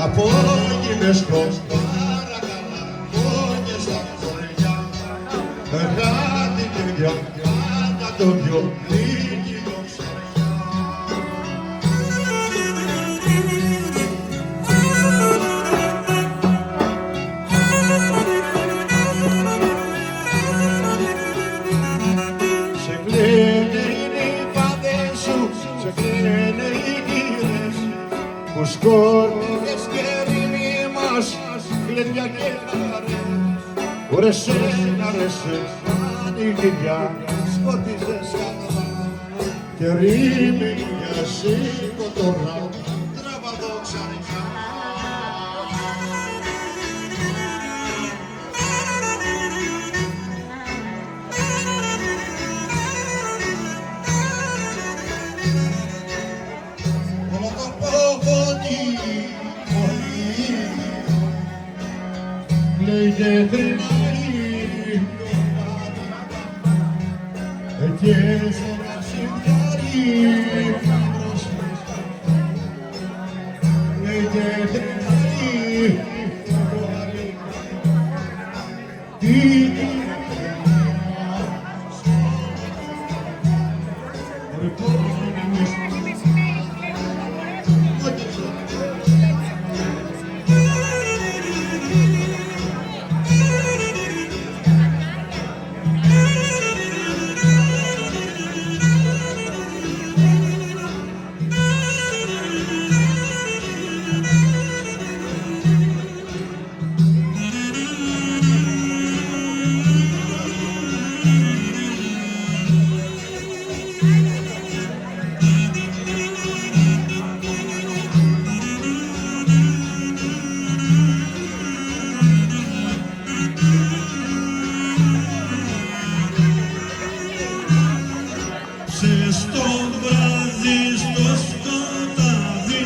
απόγειμες προς παρακαλά, πόνιες στα χωριά, κάτι και δυο, κάτα το δυο, λίγη μοξαριά. Σε κλαίνε οι πάντες σου, σε κλαίνε οι γύρες, που σκόρπιες και ρήμοι μας, κλαιδιά και χαρές. Ρε σένα, ρε σένα, η γυριά, σκότιζες καλά, και ρήμοι για σήκω τώρα, τραβαδό ξανά. Όλο το πόδι, πολύ, λέγε χρυνάρι, και σε ένα σιγκάρι, λέγε χρυνάρι, Στο βράδυ, στο σκοτάδι,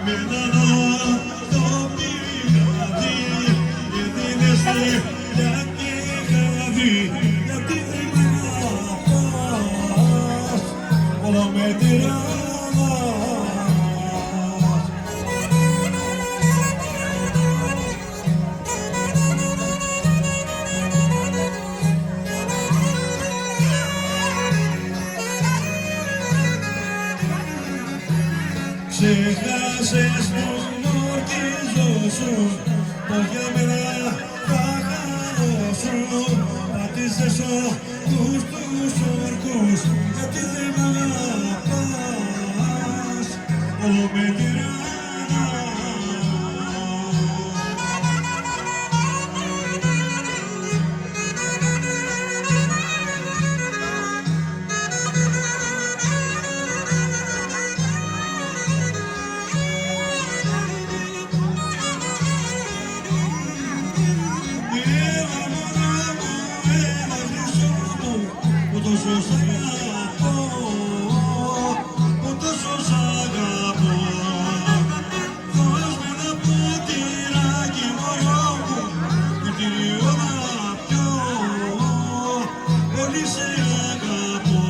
με έναν όρθο πηγάδι, έδινες τρέλια και χάδι, γιατί δεν μ' αγαπάς, όλο με τυραννάς. Ξέχασες πως μορκίζωσουν, πως για μένα θα χαρώσουν. Πάτησες όλους τους όρκους, γιατί δεν μ' αγαπάς, όλο με τυραννάς. Τόσο σ' αγαπώ, τόσο σ' αγαπώ. Δώσ' μου ένα ποτηράκι μωρό μου, ποτήριο να πιω, πολύ σε αγαπώ.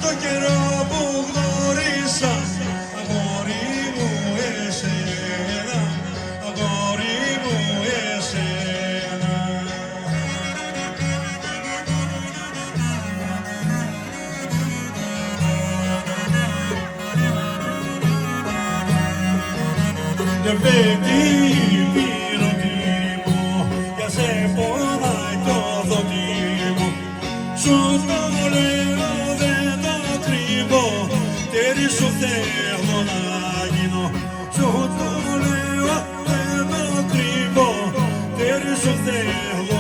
Το καιρό που γνώρισα, αγόρι μου εσένα, αγόρι μου εσένα. Και μπαίνει η πυρομή μου, για σε πονάει το δότη μου, σου το λέω δεν το κρύβω, τέρι σου θέλω να γίνω. θέλω